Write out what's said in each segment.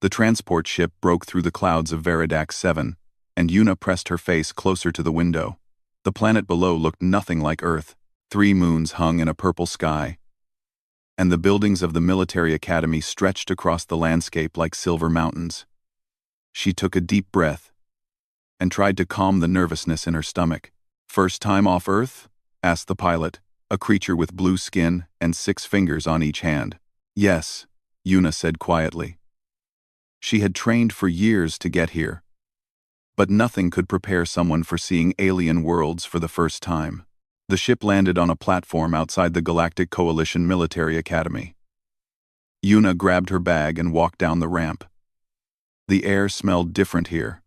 The transport ship broke through the clouds of Veridax 7, and Yuna pressed her face closer to the window. The planet below looked nothing like Earth. 3 moons hung in a purple sky, and the buildings of the military academy stretched across the landscape like silver mountains. She took a deep breath and tried to calm the nervousness in her stomach. "First time off Earth?" asked the pilot, a creature with blue skin and 6 fingers on each hand. "Yes," Yuna said quietly. She had trained for years to get here, but nothing could prepare someone for seeing alien worlds for the first time. The ship landed on a platform outside the Galactic Coalition Military Academy. Yuna grabbed her bag and walked down the ramp. The air smelled different here.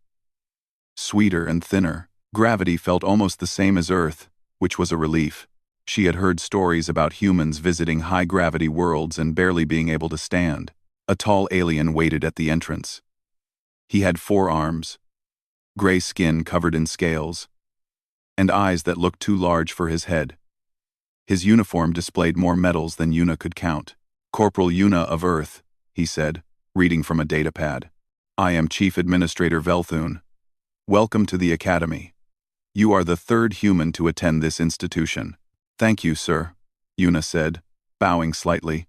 Sweeter and thinner. Gravity felt almost the same as Earth, which was a relief. She had heard stories about humans visiting high-gravity worlds and barely being able to stand. A tall alien waited at the entrance. He had 4 arms, gray skin covered in scales, and eyes that looked too large for his head. His uniform displayed more medals than Yuna could count. "Corporal Yuna of Earth," he said, reading from a datapad. "I am Chief Administrator Velthun. Welcome to the Academy. You are the 3rd human to attend this institution." "Thank you, sir," Yuna said, bowing slightly.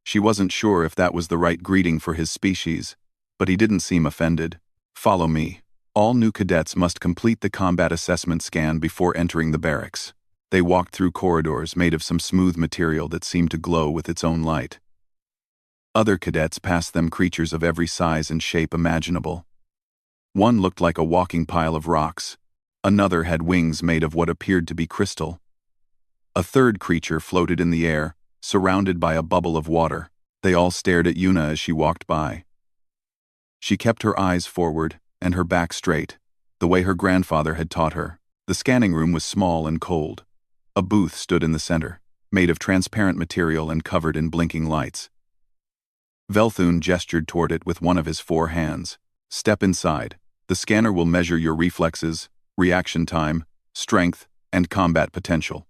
She wasn't sure if that was the right greeting for his species, but he didn't seem offended. "Follow me." All new cadets must complete the combat assessment scan before entering the barracks. They walked through corridors made of some smooth material that seemed to glow with its own light. Other cadets passed them, creatures of every size and shape imaginable. One looked like a walking pile of rocks. Another had wings made of what appeared to be crystal. A 3rd creature floated in the air, surrounded by a bubble of water. They all stared at Yuna as she walked by. She kept her eyes forward and her back straight, the way her grandfather had taught her. The scanning room was small and cold. A booth stood in the center, made of transparent material and covered in blinking lights. Velthun gestured toward it with one of his 4 hands. "Step inside. The scanner will measure your reflexes, reaction time, strength, and combat potential.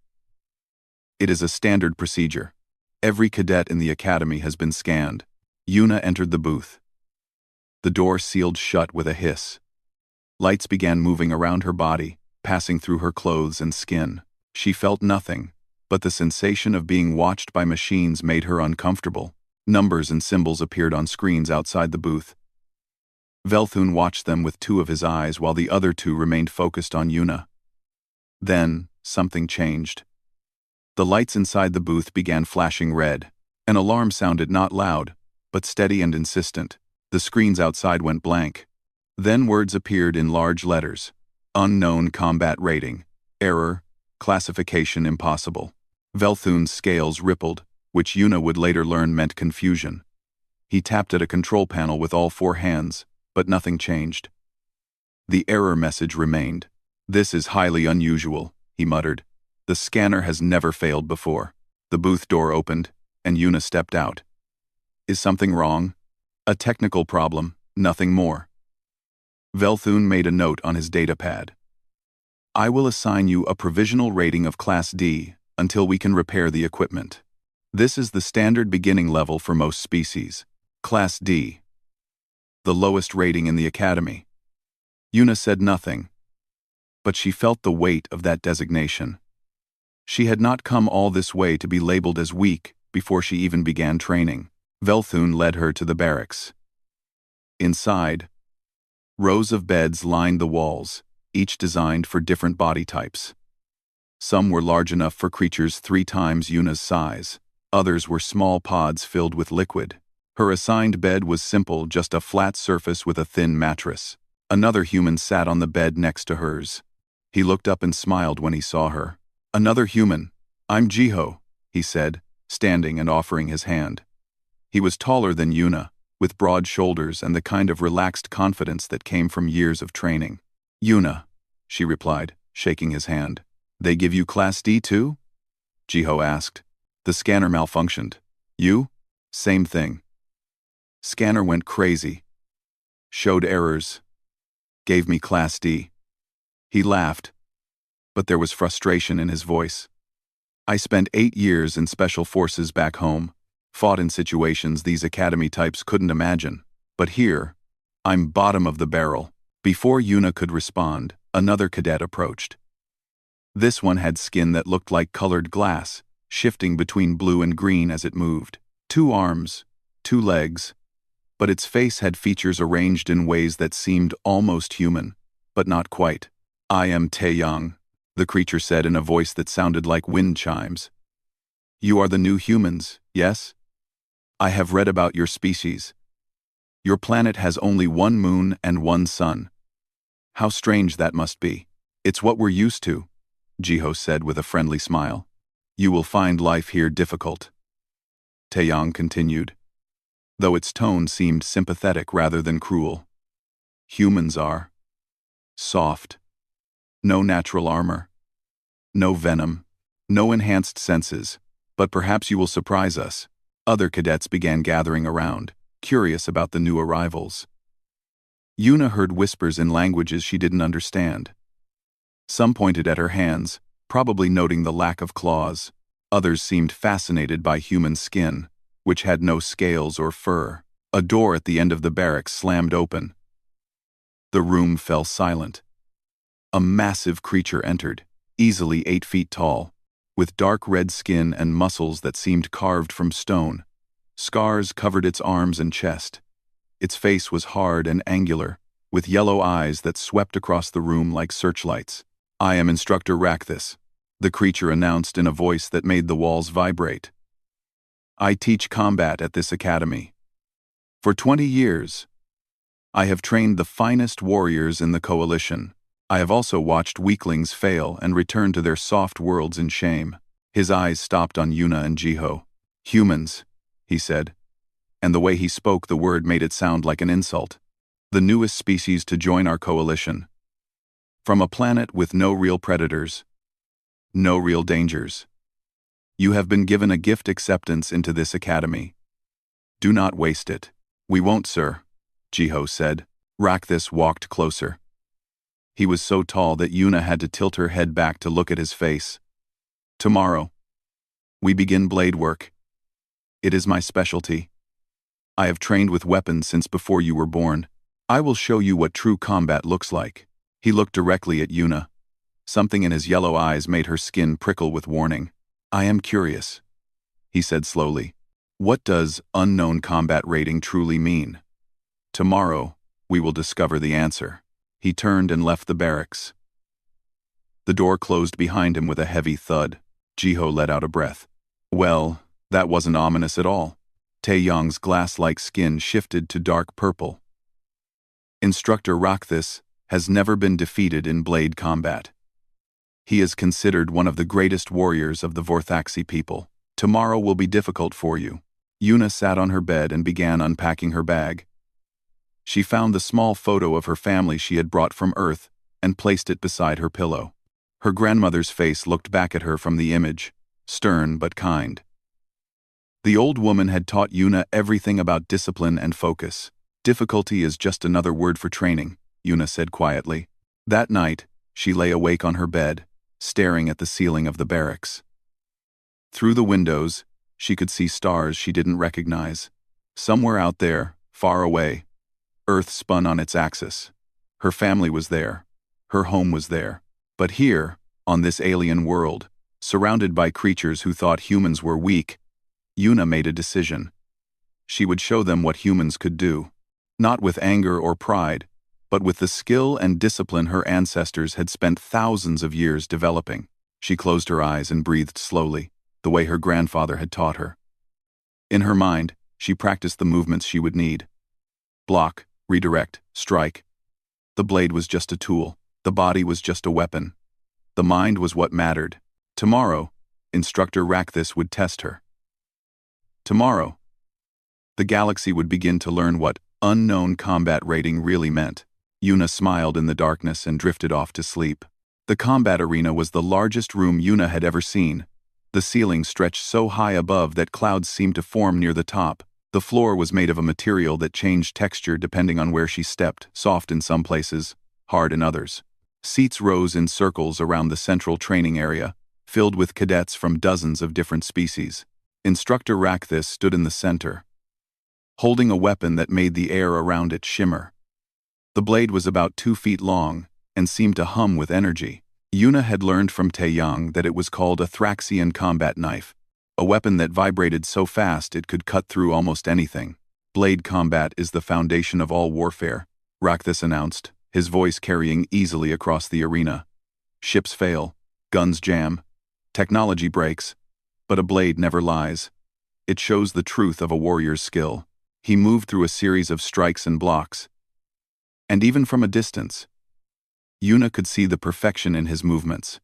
It is a standard procedure. Every cadet in the academy has been scanned." Yuna entered the booth. The door sealed shut with a hiss. Lights began moving around her body, passing through her clothes and skin. She felt nothing, but the sensation of being watched by machines made her uncomfortable. Numbers and symbols appeared on screens outside the booth. Velthun watched them with 2 of his eyes while the other 2 remained focused on Yuna. Then, something changed. The lights inside the booth began flashing red. An alarm sounded, not loud, but steady and insistent. The screens outside went blank. Then words appeared in large letters. "Unknown combat rating. Error. Classification impossible." Velthun's scales rippled, which Yuna would later learn meant confusion. He tapped at a control panel with all 4 hands, but nothing changed. The error message remained. "This is highly unusual," he muttered. "The scanner has never failed before." The booth door opened, and Yuna stepped out. "Is something wrong?" "A technical problem, nothing more." Velthun made a note on his datapad. "I will assign you a provisional rating of Class D until we can repair the equipment. This is the standard beginning level for most species. Class D. The lowest rating in the academy." Yuna said nothing, but she felt the weight of that designation. She had not come all this way to be labeled as weak before she even began training. Velthun led her to the barracks. Inside, rows of beds lined the walls, each designed for different body types. Some were large enough for creatures 3 times Yuna's size. Others were small pods filled with liquid. Her assigned bed was simple, just a flat surface with a thin mattress. Another human sat on the bed next to hers. He looked up and smiled when he saw her. "Another human. I'm Jiho," he said, standing and offering his hand. He was taller than Yuna, with broad shoulders and the kind of relaxed confidence that came from years of training. "Yuna," she replied, shaking his hand. "They give you Class D too?" Jiho asked. "The scanner malfunctioned. You?" "Same thing. Scanner went crazy. Showed errors. Gave me Class D." He laughed, but there was frustration in his voice. "I spent 8 years in special forces back home, fought in situations these academy types couldn't imagine, But here, I'm bottom of the barrel. Before Yuna could respond, another cadet approached. This one had skin that looked like colored glass, shifting between blue and green as it moved. 2 arms, 2 legs, but its face had features arranged in ways that seemed almost human, but not quite. "I am Taeyang," the creature said in a voice that sounded like wind chimes. "You are the new humans, yes? I have read about your species. Your planet has only 1 moon and 1 sun. How strange that must be. It's what we're used to," Jiho said with a friendly smile. "You will find life here difficult," Taeyang continued, though its tone seemed sympathetic rather than cruel. "Humans are soft. No natural armor. No venom. No enhanced senses. But perhaps you will surprise us." Other cadets began gathering around, curious about the new arrivals. Yuna heard whispers in languages she didn't understand. Some pointed at her hands, probably noting the lack of claws. Others seemed fascinated by human skin, which had no scales or fur. A door at the end of the barracks slammed open. The room fell silent. A massive creature entered, easily 8 feet tall, with dark red skin and muscles that seemed carved from stone. Scars covered its arms and chest. Its face was hard and angular, with yellow eyes that swept across the room like searchlights. "I am Instructor Rakthis," the creature announced in a voice that made the walls vibrate. "I teach combat at this academy. For 20 years, I have trained the finest warriors in the Coalition. I have also watched weaklings fail and return to their soft worlds in shame." His eyes stopped on Yuna and Jiho. "Humans," he said, and the way he spoke the word made it sound like an insult. "The newest species to join our coalition. From a planet with no real predators, no real dangers. You have been given a gift acceptance into this academy. Do not waste it." "We won't, sir," Jiho said. Rakthis walked closer. He was so tall that Yuna had to tilt her head back to look at his face. "Tomorrow, we begin blade work. It is my specialty. I have trained with weapons since before you were born. I will show you what true combat looks like." He looked directly at Yuna. Something in his yellow eyes made her skin prickle with warning. "I am curious," he said slowly. "What does unknown combat rating truly mean? Tomorrow, we will discover the answer." He turned and left the barracks. The door closed behind him with a heavy thud. Jiho let out a breath. Well, that wasn't ominous at all. Taeyang's glass-like skin shifted to dark purple. Instructor Rakthis has never been defeated in blade combat. He is considered one of the greatest warriors of the Vorthaxi people. Tomorrow will be difficult for you. Yuna sat on her bed and began unpacking her bag. She found the small photo of her family she had brought from Earth and placed it beside her pillow. Her grandmother's face looked back at her from the image, stern but kind. The old woman had taught Yuna everything about discipline and focus. "Difficulty is just another word for training," Yuna said quietly. That night, she lay awake on her bed, staring at the ceiling of the barracks. Through the windows, she could see stars she didn't recognize. Somewhere out there, far away, Earth spun on its axis. Her family was there. Her home was there. But here, on this alien world, surrounded by creatures who thought humans were weak, Yuna made a decision. She would show them what humans could do. Not with anger or pride, but with the skill and discipline her ancestors had spent thousands of years developing. She closed her eyes and breathed slowly, the way her grandfather had taught her. In her mind, she practiced the movements she would need. Block, redirect, strike. The blade was just a tool. The body was just a weapon. The mind was what mattered. Tomorrow, Instructor Rakthis would test her. Tomorrow, the galaxy would begin to learn what unknown combat rating really meant. Yuna smiled in the darkness and drifted off to sleep. The combat arena was the largest room Yuna had ever seen. The ceiling stretched so high above that clouds seemed to form near the top. The floor was made of a material that changed texture depending on where she stepped, soft in some places, hard in others. Seats rose in circles around the central training area, filled with cadets from dozens of different species. Instructor Rakthis stood in the center, holding a weapon that made the air around it shimmer. The blade was about 2 feet long and seemed to hum with energy. Yuna had learned from Taeyang that it was called a Thraxian combat knife, a weapon that vibrated so fast it could cut through almost anything. Blade combat is the foundation of all warfare, Rakthis announced, his voice carrying easily across the arena. Ships fail, guns jam, technology breaks, but a blade never lies. It shows the truth of a warrior's skill. He moved through a series of strikes and blocks. And even from a distance, Yuna could see the perfection in his movements.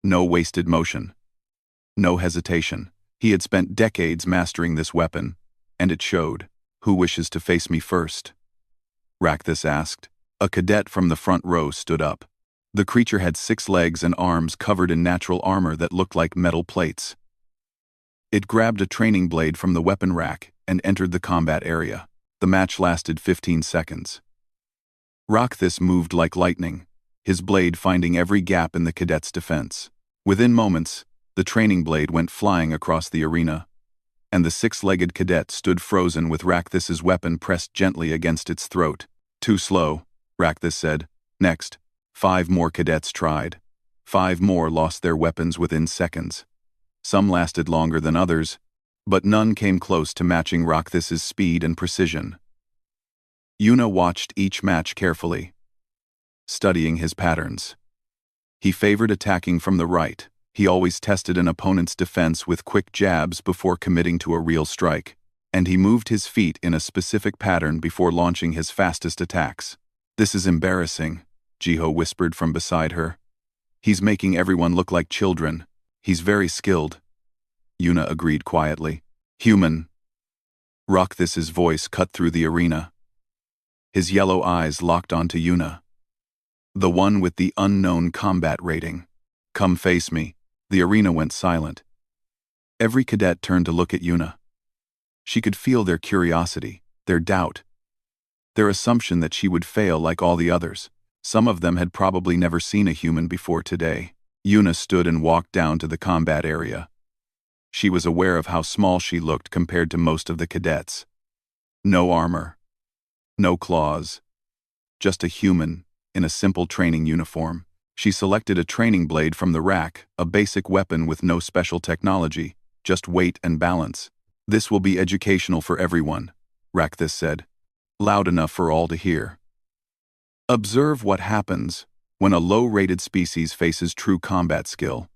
No wasted motion. No hesitation. He had spent decades mastering this weapon, and it showed. Who wishes to face me first? Rakthis asked. A cadet from the front row stood up. The creature had 6 legs and arms covered in natural armor that looked like metal plates. It grabbed a training blade from the weapon rack and entered the combat area. The match lasted 15 seconds. Rakthis moved like lightning, his blade finding every gap in the cadet's defense. Within moments, the training blade went flying across the arena, and the 6-legged cadet stood frozen with Rakthis's weapon pressed gently against its throat. Too slow, Rakthis said. Next, 5 more cadets tried. 5 more lost their weapons within seconds. Some lasted longer than others, but none came close to matching Rakthis's speed and precision. Yuna watched each match carefully, studying his patterns. He favored attacking from the right. He always tested an opponent's defense with quick jabs before committing to a real strike, and he moved his feet in a specific pattern before launching his fastest attacks. This is embarrassing, Jiho whispered from beside her. He's making everyone look like children. He's very skilled. Yuna agreed quietly. Human. Rakthis's voice cut through the arena. His yellow eyes locked onto Yuna. The one with the unknown combat rating. Come face me. The arena went silent. Every cadet turned to look at Yuna. She could feel their curiosity, their doubt, their assumption that she would fail like all the others. Some of them had probably never seen a human before today. Yuna stood and walked down to the combat area. She was aware of how small she looked compared to most of the cadets. No armor. No claws. Just a human, in a simple training uniform. She selected a training blade from the rack, a basic weapon with no special technology, just weight and balance. This will be educational for everyone, Rakthis said, loud enough for all to hear. Observe what happens when a low-rated species faces true combat skill.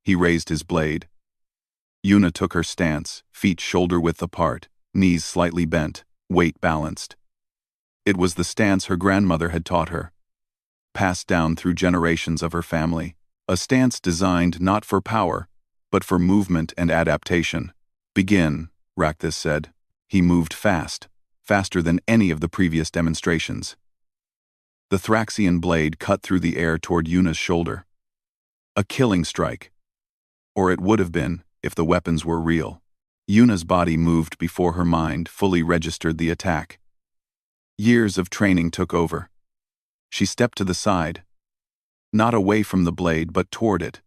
He raised his blade. Yuna took her stance, feet shoulder-width apart, knees slightly bent, weight balanced. It was the stance her grandmother had taught her, passed down through generations of her family, a stance designed not for power, but for movement and adaptation. Begin, Rakthis said. He moved fast, faster than any of the previous demonstrations. The Thraxian blade cut through the air toward Yuna's shoulder. A killing strike. Or it would have been, if the weapons were real. Yuna's body moved before her mind fully registered the attack. Years of training took over. She stepped to the side, not away from the blade but toward it,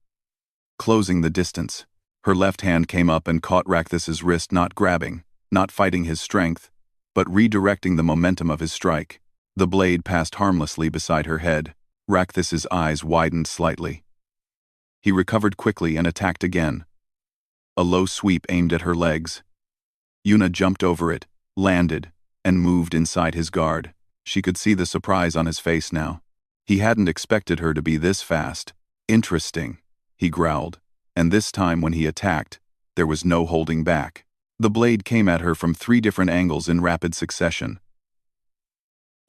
closing the distance. Her left hand came up and caught Rakthis's wrist, not grabbing, not fighting his strength, but redirecting the momentum of his strike. The blade passed harmlessly beside her head. Rakthis's eyes widened slightly. He recovered quickly and attacked again. A low sweep aimed at her legs. Yuna jumped over it, landed, and moved inside his guard. She could see the surprise on his face now. He hadn't expected her to be this fast. Interesting, he growled, and this time when he attacked, there was no holding back. The blade came at her from 3 different angles in rapid succession.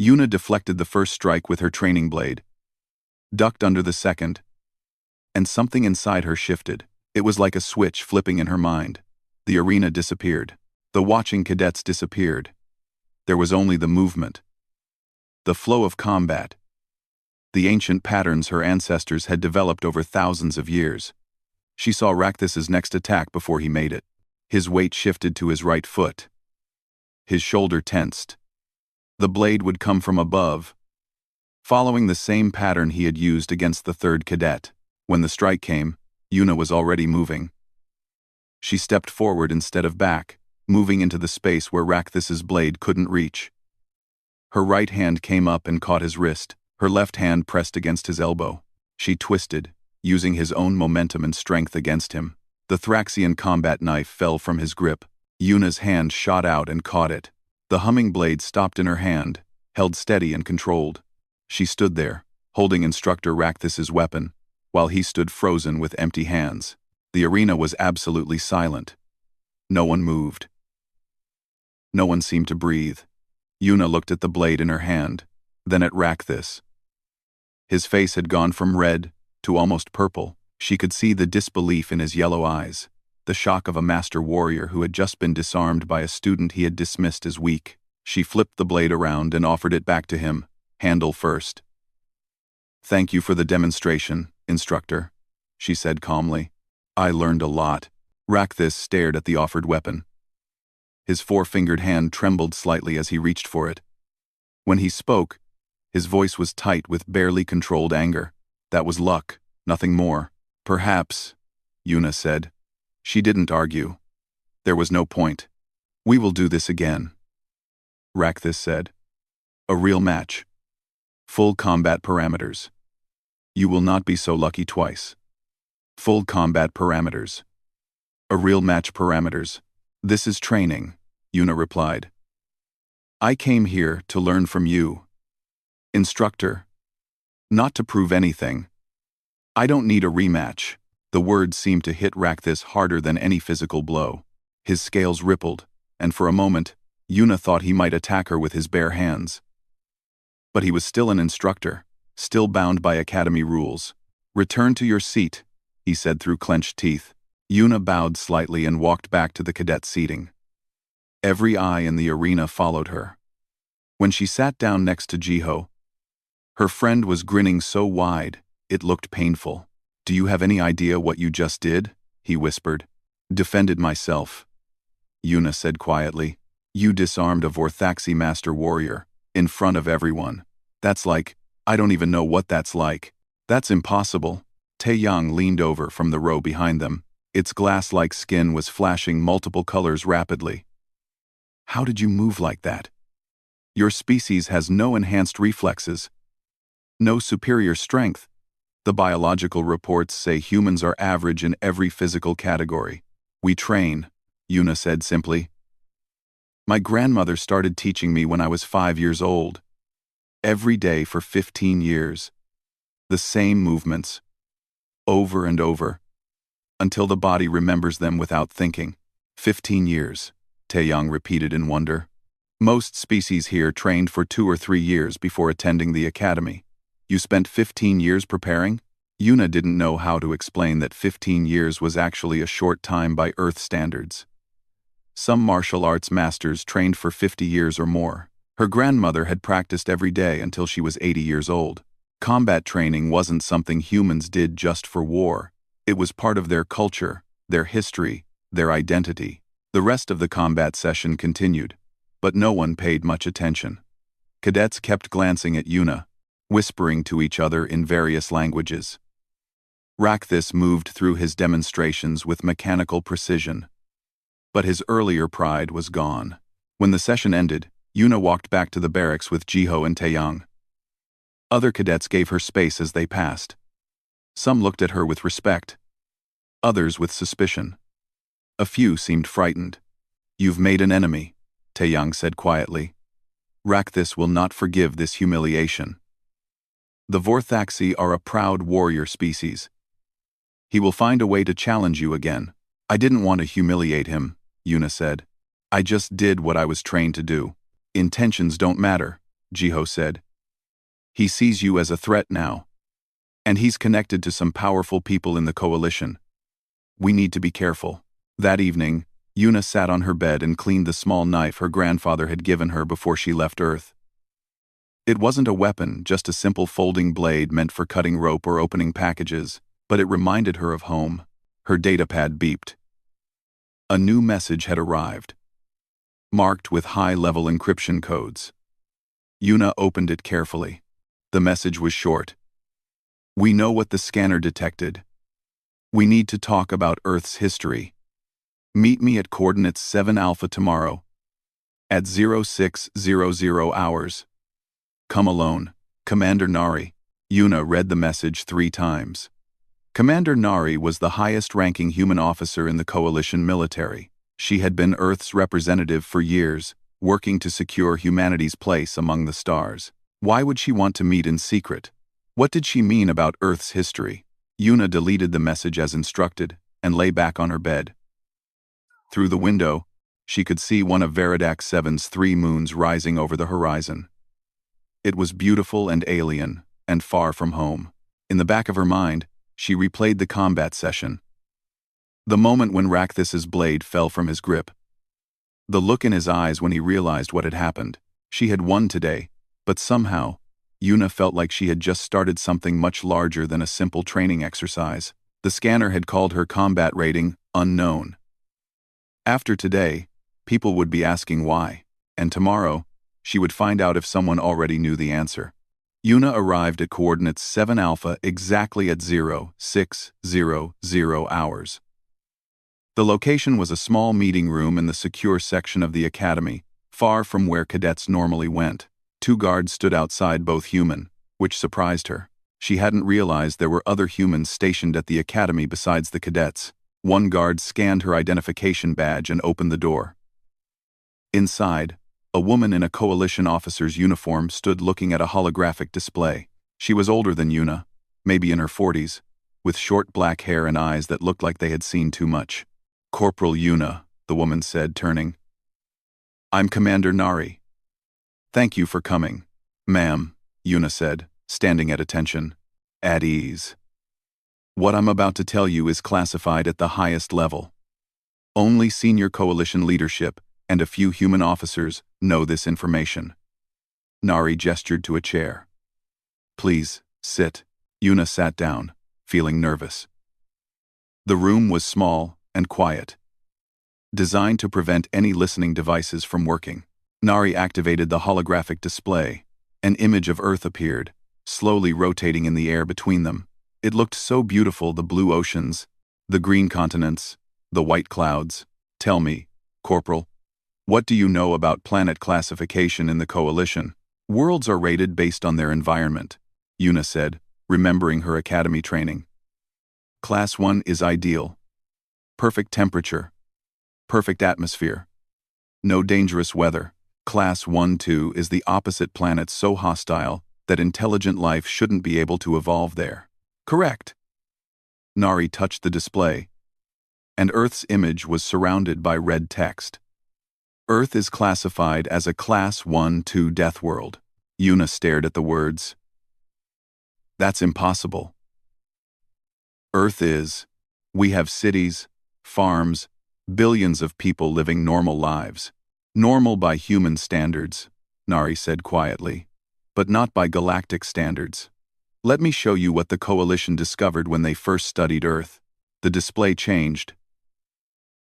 Yuna deflected the first strike with her training blade, ducked under the second, and something inside her shifted. It was like a switch flipping in her mind. The arena disappeared. The watching cadets disappeared. There was only the movement. The flow of combat. The ancient patterns her ancestors had developed over thousands of years. She saw Rakthis's next attack before he made it. His weight shifted to his right foot. His shoulder tensed. The blade would come from above, following the same pattern he had used against the 3rd cadet. When the strike came, Yuna was already moving. She stepped forward instead of back, moving into the space where Rakthus's blade couldn't reach. Her right hand came up and caught his wrist, her left hand pressed against his elbow. She twisted, using his own momentum and strength against him. The Thraxian combat knife fell from his grip. Yuna's hand shot out and caught it. The humming blade stopped in her hand, held steady and controlled. She stood there, holding Instructor Rakthus's weapon, while he stood frozen with empty hands. The arena was absolutely silent. No one moved. No one seemed to breathe. Yuna looked at the blade in her hand, then at Rakthus. His face had gone from red to almost purple. She could see the disbelief in his yellow eyes, the shock of a master warrior who had just been disarmed by a student he had dismissed as weak. She flipped the blade around and offered it back to him, handle first. "Thank you for the demonstration, Instructor," she said calmly. "I learned a lot." Rakthus stared at the offered weapon. His four-fingered hand trembled slightly as he reached for it. When he spoke, his voice was tight with barely controlled anger. "That was luck, nothing more." "Perhaps," Yuna said. She didn't argue. There was no point. "We will do this again," Rakthus said. "A real match. Full combat parameters. You will not be so lucky twice. Full combat parameters. A real match parameters. This is training," Yuna replied. "I came here to learn from you, Instructor. Not to prove anything. I don't need a rematch." The words seemed to hit Rakthus harder than any physical blow. His scales rippled, and for a moment, Yuna thought he might attack her with his bare hands. But he was still an instructor, still bound by academy rules. "Return to your seat," he said through clenched teeth. Yuna bowed slightly and walked back to the cadet seating. Every eye in the arena followed her. When she sat down next to Jiho, her friend was grinning so wide, it looked painful. "Do you have any idea what you just did?" he whispered. "Defended myself," Yuna said quietly. "You disarmed a Vorthaxi master warrior, in front of everyone. That's like, I don't even know what that's like." "That's impossible." Taeyang leaned over from the row behind them. Its glass-like skin was flashing multiple colors rapidly. "How did you move like that? Your species has no enhanced reflexes. No superior strength. The biological reports say humans are average in every physical category. We train," Yuna said simply. "My grandmother started teaching me when I was 5 years old. Every day for 15 years. The same movements. Over and over. Until the body remembers them without thinking." 15 years, Taeyang repeated in wonder. "Most species here trained for 2 or 3 years before attending the academy. You spent 15 years preparing?" Yuna didn't know how to explain that 15 years was actually a short time by Earth standards. Some martial arts masters trained for 50 years or more. Her grandmother had practiced every day until she was 80 years old. Combat training wasn't something humans did just for war. It was part of their culture, their history, their identity. The rest of the combat session continued, but no one paid much attention. Cadets kept glancing at Yuna, whispering to each other in various languages. Rakthus moved through his demonstrations with mechanical precision. But his earlier pride was gone. When the session ended, Yuna walked back to the barracks with Jiho and Taeyang. Other cadets gave her space as they passed. Some looked at her with respect. Others with suspicion. A few seemed frightened. "You've made an enemy," Taeyang said quietly. "Rakthus will not forgive this humiliation. The Vorthaxi are a proud warrior species. He will find a way to challenge you again." "I didn't want to humiliate him," Yuna said. "I just did what I was trained to do." "Intentions don't matter," Jiho said. "He sees you as a threat now. And he's connected to some powerful people in the coalition. We need to be careful." That evening, Yuna sat on her bed and cleaned the small knife her grandfather had given her before she left Earth. It wasn't a weapon, just a simple folding blade meant for cutting rope or opening packages, but it reminded her of home. Her datapad beeped. A new message had arrived, marked with high-level encryption codes. Yuna opened it carefully. The message was short. "We know what the scanner detected. We need to talk about Earth's history. Meet me at coordinates 7 Alpha tomorrow, at 0600 hours. Come alone. Commander Nari. Yuna read the message 3 times. Commander Nari was the highest-ranking human officer in the Coalition military. She had been Earth's representative for years, working to secure humanity's place among the stars. Why would she want to meet in secret? What did she mean about Earth's history? Yuna deleted the message as instructed and lay back on her bed. Through the window, she could see one of Veridac 7's 3 moons rising over the horizon. It was beautiful and alien, and far from home. In the back of her mind, she replayed the combat session. The moment when Rakthus's blade fell from his grip. The look in his eyes when he realized what had happened. She had won today, but somehow, Yuna felt like she had just started something much larger than a simple training exercise. The scanner had called her combat rating unknown. After today, people would be asking why, and tomorrow, she would find out if someone already knew the answer. Yuna arrived at coordinates 7 Alpha exactly at 0600 hours. The location was a small meeting room in the secure section of the academy, far from where cadets normally went. 2 guards stood outside, both human, which surprised her. She hadn't realized there were other humans stationed at the academy besides the cadets. 1 guard scanned her identification badge and opened the door. Inside, a woman in a coalition officer's uniform stood looking at a holographic display. She was older than Yuna, maybe in her 40s, with short black hair and eyes that looked like they had seen too much. Corporal Yuna, the woman said, turning. I'm Commander Nari. Thank you for coming. Ma'am, Yuna said, standing at attention. At ease. What I'm about to tell you is classified at the highest level. Only senior coalition leadership and a few human officers know this information. Nari gestured to a chair. Please, sit. Yuna sat down, feeling nervous. The room was small and quiet, designed to prevent any listening devices from working. Nari activated the holographic display. An image of Earth appeared, slowly rotating in the air between them. It looked so beautiful, the blue oceans, the green continents, the white clouds. Tell me, Corporal, what do you know about planet classification in the Coalition? Worlds are rated based on their environment, Yuna said, remembering her academy training. Class 1 is ideal. Perfect temperature. Perfect atmosphere. No dangerous weather. Class 1-2 is the opposite planet, so hostile that intelligent life shouldn't be able to evolve there. Correct. Nari touched the display, and Earth's image was surrounded by red text. Earth is classified as a Class 1-2 death world. Yuna stared at the words. That's impossible. Earth is. We have cities, farms, billions of people living normal lives. Normal by human standards, Nari said quietly, but not by galactic standards. Let me show you what the Coalition discovered when they first studied Earth. The display changed.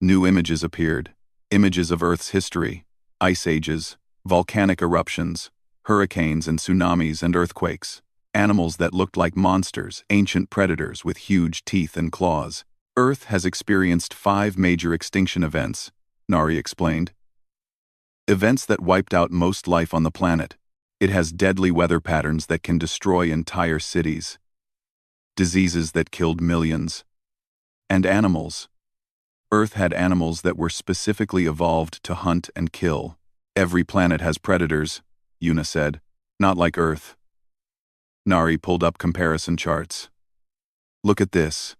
New images appeared. Images of Earth's history, ice ages, volcanic eruptions, hurricanes and tsunamis and earthquakes, animals that looked like monsters, ancient predators with huge teeth and claws. Earth has experienced 5 major extinction events, Nari explained. Events that wiped out most life on the planet. It has deadly weather patterns that can destroy entire cities. Diseases that killed millions. And animals. Earth had animals that were specifically evolved to hunt and kill. Every planet has predators, Yuna said. Not like Earth. Nari pulled up comparison charts. Look at this.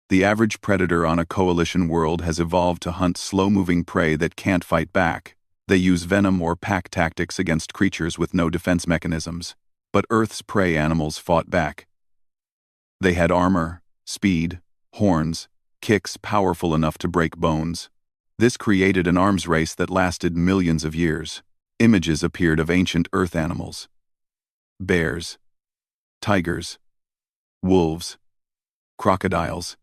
The average predator on a coalition world has evolved to hunt slow-moving prey that can't fight back. They use venom or pack tactics against creatures with no defense mechanisms. But Earth's prey animals fought back. They had armor, speed, horns, kicks powerful enough to break bones. This created an arms race that lasted millions of years. Images appeared of ancient Earth animals. Bears, tigers, wolves, crocodiles.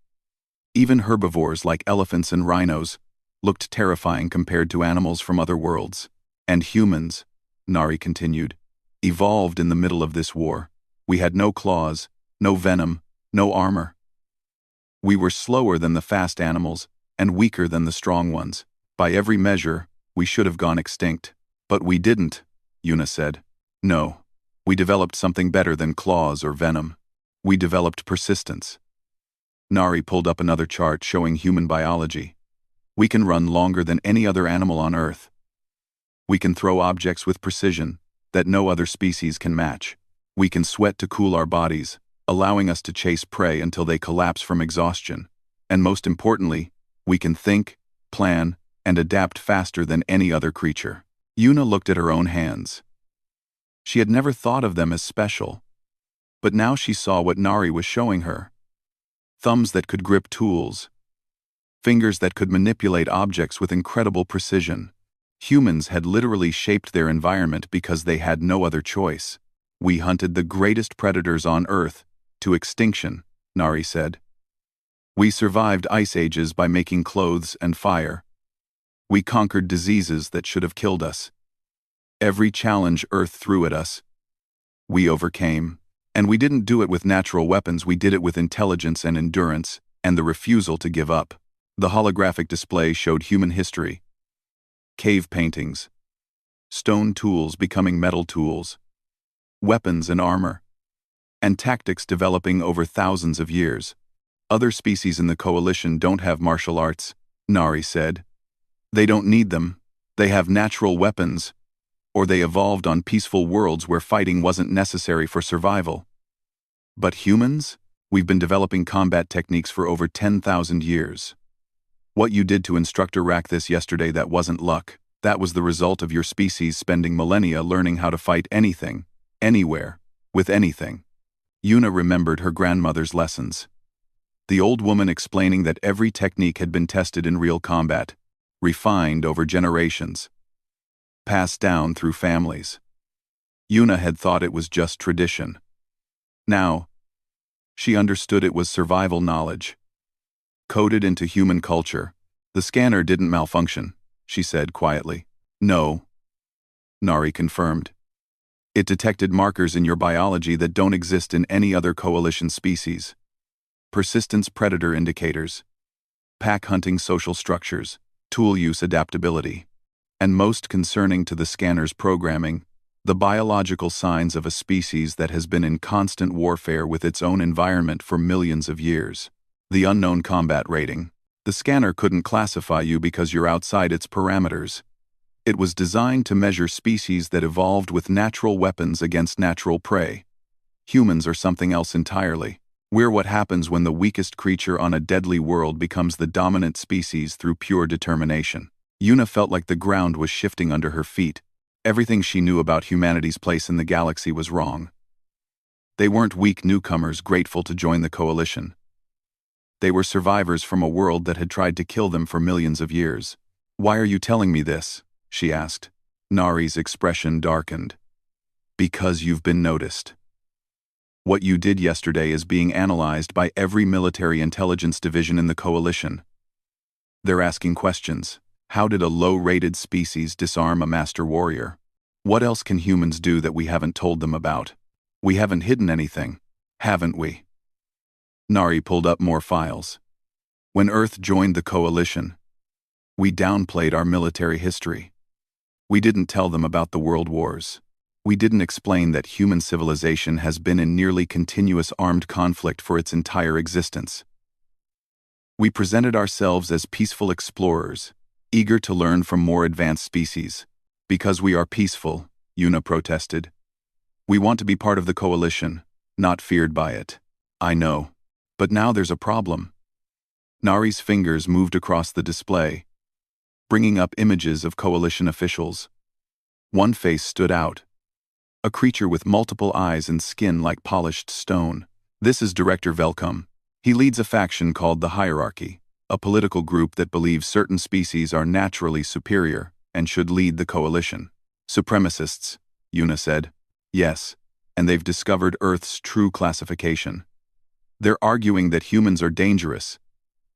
Even herbivores like elephants and rhinos looked terrifying compared to animals from other worlds. And humans, Nari continued, evolved in the middle of this war. We had no claws, no venom, no armor. We were slower than the fast animals and weaker than the strong ones. By every measure, we should have gone extinct. But we didn't, Yuna said. No. We developed something better than claws or venom. We developed persistence. Nari pulled up another chart showing human biology. We can run longer than any other animal on Earth. We can throw objects with precision that no other species can match. We can sweat to cool our bodies, allowing us to chase prey until they collapse from exhaustion. And most importantly, we can think, plan, and adapt faster than any other creature. Yuna looked at her own hands. She had never thought of them as special. But now she saw what Nari was showing her. Thumbs that could grip tools. Fingers that could manipulate objects with incredible precision. Humans had literally shaped their environment because they had no other choice. We hunted the greatest predators on Earth to extinction, Nari said. We survived ice ages by making clothes and fire. We conquered diseases that should have killed us. Every challenge Earth threw at us, we overcame. And we didn't do it with natural weapons, we did it with intelligence and endurance, and the refusal to give up. The holographic display showed human history. Cave paintings. Stone tools becoming metal tools. Weapons and armor. And tactics developing over thousands of years. Other species in the coalition don't have martial arts, Nari said. They don't need them. They have natural weapons. Or they evolved on peaceful worlds where fighting wasn't necessary for survival. But humans? We've been developing combat techniques for over 10,000 years. What you did to Instructor Rakthis yesterday, that wasn't luck. That was the result of your species spending millennia learning how to fight anything, anywhere, with anything. Yuna remembered her grandmother's lessons. The old woman explaining that every technique had been tested in real combat, refined over generations, passed down through families. Yuna had thought it was just tradition. Now, she understood it was survival knowledge. Coded into human culture. The scanner didn't malfunction, she said quietly. No, Nari confirmed. It detected markers in your biology that don't exist in any other coalition species. Persistence predator indicators. Pack hunting social structures. Tool use adaptability. And most concerning to the scanner's programming, the biological signs of a species that has been in constant warfare with its own environment for millions of years. The unknown combat rating. The scanner couldn't classify you because you're outside its parameters. It was designed to measure species that evolved with natural weapons against natural prey. Humans are something else entirely. We're what happens when the weakest creature on a deadly world becomes the dominant species through pure determination. Yuna felt like the ground was shifting under her feet. Everything she knew about humanity's place in the galaxy was wrong. They weren't weak newcomers grateful to join the coalition. They were survivors from a world that had tried to kill them for millions of years. Why are you telling me this? She asked. Nari's expression darkened. Because you've been noticed. What you did yesterday is being analyzed by every military intelligence division in the coalition. They're asking questions. How did a low-rated species disarm a master warrior? What else can humans do that we haven't told them about? We haven't hidden anything, haven't we? Nari pulled up more files. When Earth joined the coalition, we downplayed our military history. We didn't tell them about the world wars. We didn't explain that human civilization has been in nearly continuous armed conflict for its entire existence. We presented ourselves as peaceful explorers, eager to learn from more advanced species. Because we are peaceful, Yuna protested. We want to be part of the coalition, not feared by it. I know. But now there's a problem. Nari's fingers moved across the display, bringing up images of coalition officials. One face stood out. A creature with multiple eyes and skin like polished stone. This is Director Velcom. He leads a faction called the Hierarchy, a political group that believes certain species are naturally superior and should lead the coalition. Supremacists, Yuna said. Yes, and they've discovered Earth's true classification. They're arguing that humans are dangerous,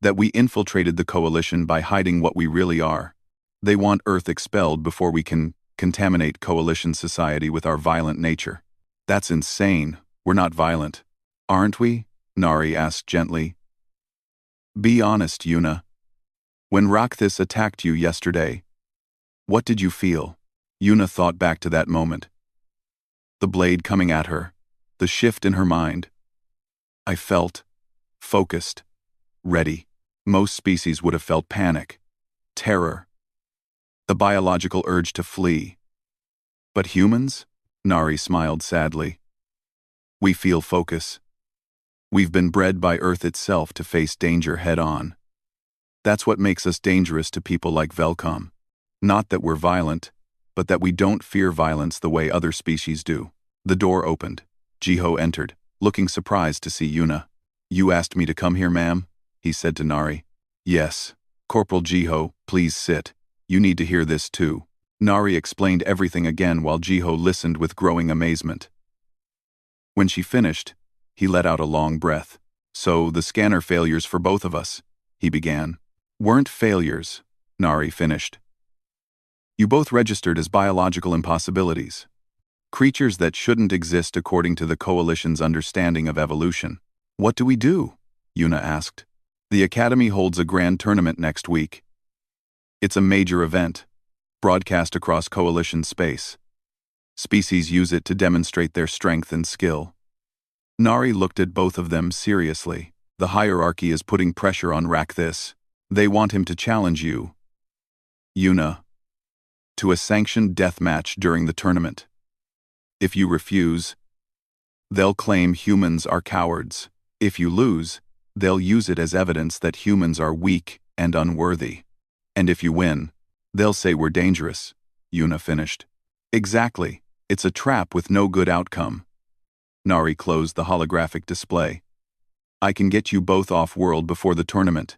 that we infiltrated the coalition by hiding what we really are. They want Earth expelled before we can contaminate coalition society with our violent nature. That's insane. We're not violent. Aren't we? Nari asked gently. Be honest, Yuna. When Rakthis attacked you yesterday, what did you feel? Yuna thought back to that moment. The blade coming at her, the shift in her mind. I felt focused, ready. Most species would have felt panic, terror, the biological urge to flee. But humans? Nari smiled sadly. We feel focus. We've been bred by Earth itself to face danger head-on. That's what makes us dangerous to people like Velcom. Not that we're violent, but that we don't fear violence the way other species do. The door opened. Jiho entered, looking surprised to see Yuna. You asked me to come here, ma'am? He said to Nari. Yes. Corporal Jiho, please sit. You need to hear this too. Nari explained everything again while Jiho listened with growing amazement. When she finished, he let out a long breath. So, the scanner failures for both of us, he began. Weren't failures, Nari finished. You both registered as biological impossibilities. Creatures that shouldn't exist according to the Coalition's understanding of evolution. What do we do? Yuna asked. The Academy holds a grand tournament next week. It's a major event, broadcast across Coalition space. Species use it to demonstrate their strength and skill. Nari looked at both of them seriously. The hierarchy is putting pressure on Rakthis. They want him to challenge you, Yuna, to a sanctioned death match during the tournament. If you refuse, they'll claim humans are cowards. If you lose, they'll use it as evidence that humans are weak and unworthy. And if you win, they'll say we're dangerous, Yuna finished. Exactly. It's a trap with no good outcome. Nari closed the holographic display. I can get you both off-world before the tournament.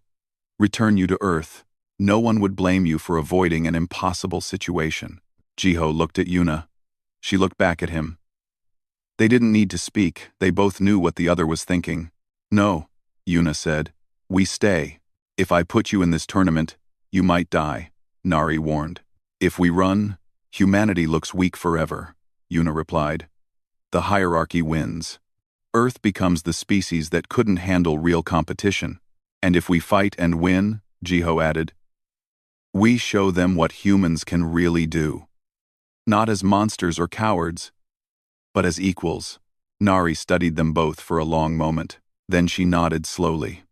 Return you to Earth. No one would blame you for avoiding an impossible situation. Jiho looked at Yuna. She looked back at him. They didn't need to speak. They both knew what the other was thinking. No, Yuna said. We stay. If I put you in this tournament, you might die, Nari warned. If we run, humanity looks weak forever, Yuna replied. The hierarchy wins. Earth becomes the species that couldn't handle real competition. And if we fight and win, Jiho added, we show them what humans can really do. Not as monsters or cowards, but as equals. Nari studied them both for a long moment. Then she nodded slowly.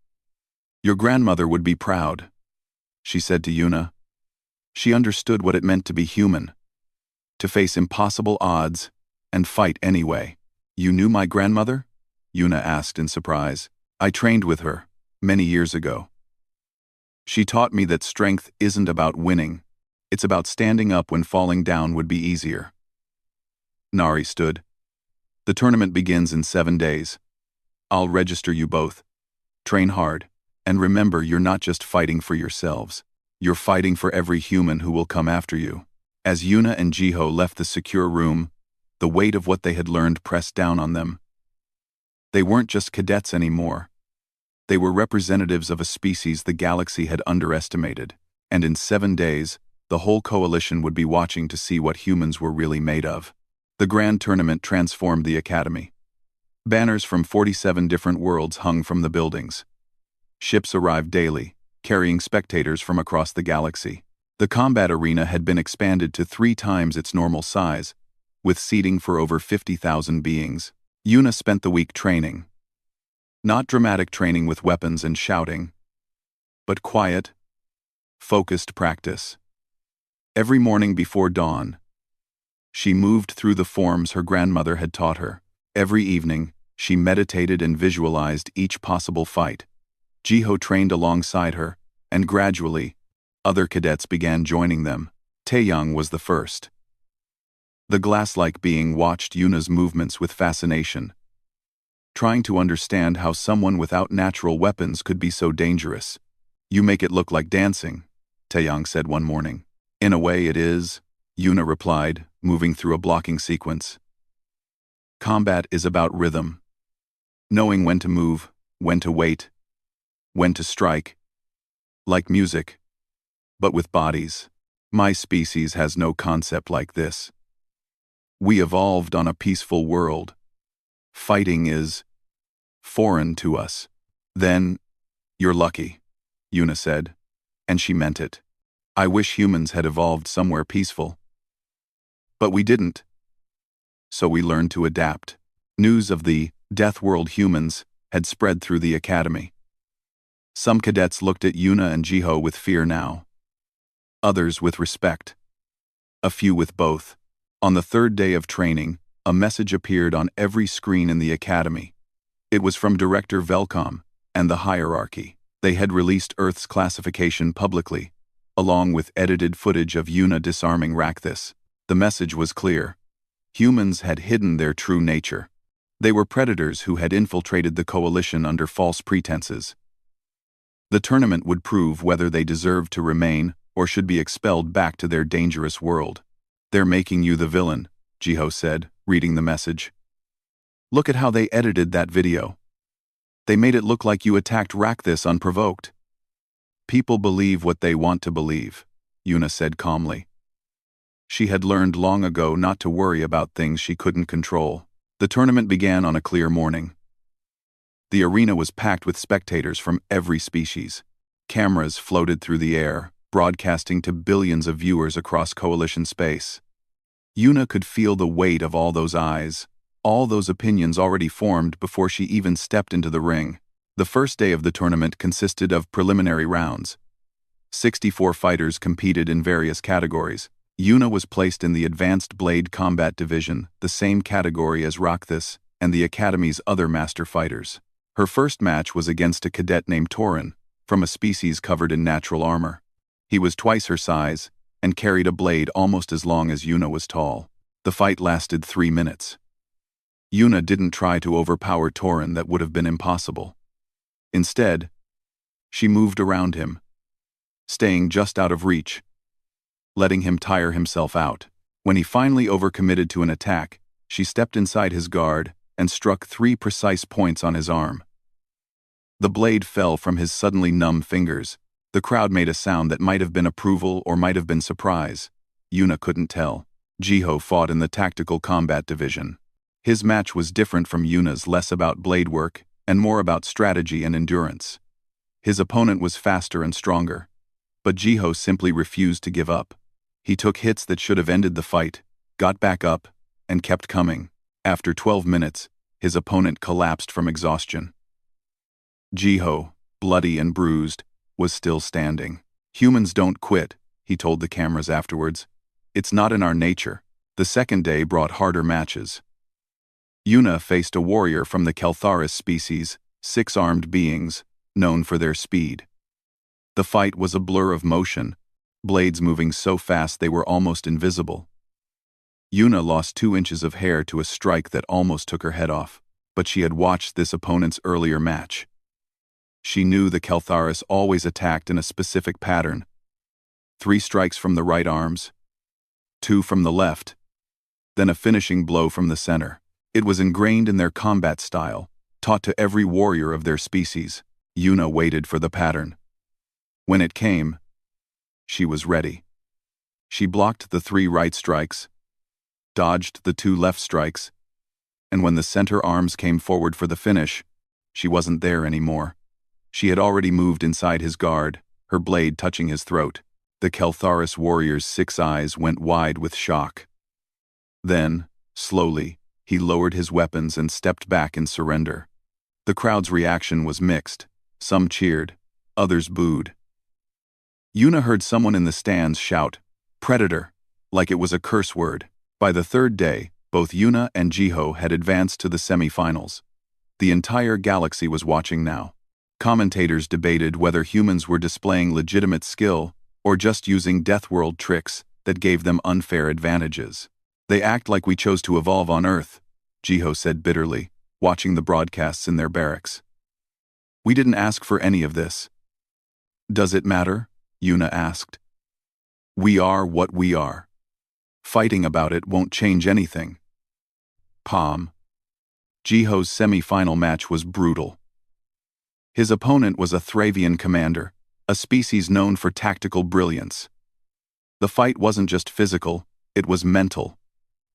Your grandmother would be proud, she said to Yuna. She understood what it meant to be human, to face impossible odds and fight anyway. You knew my grandmother? Yuna asked in surprise. I trained with her, many years ago. She taught me that strength isn't about winning. It's about standing up when falling down would be easier. Nari stood. The tournament begins in 7 days. I'll register you both. Train hard, and remember you're not just fighting for yourselves. You're fighting for every human who will come after you. As Yuna and Jiho left the secure room, the weight of what they had learned pressed down on them. They weren't just cadets anymore. They were representatives of a species the galaxy had underestimated, and in 7 days, the whole coalition would be watching to see what humans were really made of. The grand tournament transformed the Academy. Banners from 47 different worlds hung from the buildings. Ships arrived daily, carrying spectators from across the galaxy. The combat arena had been expanded to 3 times its normal size, with seating for over 50,000 beings. Yuna spent the week training. Not dramatic training with weapons and shouting, but quiet, focused practice. Every morning before dawn, she moved through the forms her grandmother had taught her. Every evening, she meditated and visualized each possible fight. Jiho trained alongside her, and gradually, other cadets began joining them. Taeyang was the first. The glass-like being watched Yuna's movements with fascination, trying to understand how someone without natural weapons could be so dangerous. You make it look like dancing, Taeyang said one morning. In a way it is, Yuna replied, moving through a blocking sequence. Combat is about rhythm. Knowing when to move, when to wait, when to strike. Like music, but with bodies. My species has no concept like this. We evolved on a peaceful world. Fighting is foreign to us. Then, you're lucky, Yuna said. And she meant it. I wish humans had evolved somewhere peaceful. But we didn't. So we learned to adapt. News of the Death World humans had spread through the academy. Some cadets looked at Yuna and Jiho with fear now. Others with respect. A few with both. On the third day of training, a message appeared on every screen in the academy. It was from Director Velcom and the hierarchy. They had released Earth's classification publicly, along with edited footage of Yuna disarming Rakthus. The message was clear. Humans had hidden their true nature. They were predators who had infiltrated the coalition under false pretenses. The tournament would prove whether they deserved to remain or should be expelled back to their dangerous world. They're making you the villain, Jiho said, reading the message. Look at how they edited that video. They made it look like you attacked Rakthus unprovoked. People believe what they want to believe, Yuna said calmly. She had learned long ago not to worry about things she couldn't control. The tournament began on a clear morning. The arena was packed with spectators from every species. Cameras floated through the air, broadcasting to billions of viewers across coalition space. Yuna could feel the weight of all those eyes, all those opinions already formed before she even stepped into the ring. The first day of the tournament consisted of preliminary rounds. 64 fighters competed in various categories. Yuna was placed in the Advanced Blade Combat Division, the same category as Rakthus and the Academy's other master fighters. Her first match was against a cadet named Torin, from a species covered in natural armor. He was twice her size and carried a blade almost as long as Yuna was tall. The fight lasted 3 minutes. Yuna didn't try to overpower Torin, that would have been impossible. Instead, she moved around him, staying just out of reach, letting him tire himself out. When he finally overcommitted to an attack, she stepped inside his guard and struck 3 precise points on his arm. The blade fell from his suddenly numb fingers. The crowd made a sound that might have been approval or might have been surprise. Yuna couldn't tell. Jiho fought in the Tactical Combat Division. His match was different from Yuna's, less about blade work and more about strategy and endurance. His opponent was faster and stronger, but Jiho simply refused to give up. He took hits that should have ended the fight, got back up, and kept coming. After 12 minutes, his opponent collapsed from exhaustion. Jiho, bloody and bruised, was still standing. Humans don't quit, he told the cameras afterwards. It's not in our nature. The second day brought harder matches. Yuna faced a warrior from the Keltharis species, 6-armed beings, known for their speed. The fight was a blur of motion, blades moving so fast they were almost invisible. Yuna lost 2 inches of hair to a strike that almost took her head off, but she had watched this opponent's earlier match. She knew the Keltharis always attacked in a specific pattern. 3 strikes from the right arms, 2 from the left, then a finishing blow from the center. It was ingrained in their combat style, taught to every warrior of their species. Yuna waited for the pattern. When it came, she was ready. She blocked the 3 right strikes, dodged the 2 left strikes, and when the center arms came forward for the finish, she wasn't there anymore. She had already moved inside his guard, her blade touching his throat. The Keltharis warrior's 6 eyes went wide with shock. Then, slowly, he lowered his weapons and stepped back in surrender. The crowd's reaction was mixed. Some cheered, others booed. Yuna heard someone in the stands shout, "Predator," like it was a curse word. By the third day, both Yuna and Jiho had advanced to the semi-finals. The entire galaxy was watching now. Commentators debated whether humans were displaying legitimate skill or just using Deathworld tricks that gave them unfair advantages. "They act like we chose to evolve on Earth," Jiho said bitterly, watching the broadcasts in their barracks. "We didn't ask for any of this." "Does it matter?" Yuna asked. "We are what we are. Fighting about it won't change anything." Palm. Jiho's semi-final match was brutal. His opponent was a Thravian commander, a species known for tactical brilliance. The fight wasn't just physical, it was mental.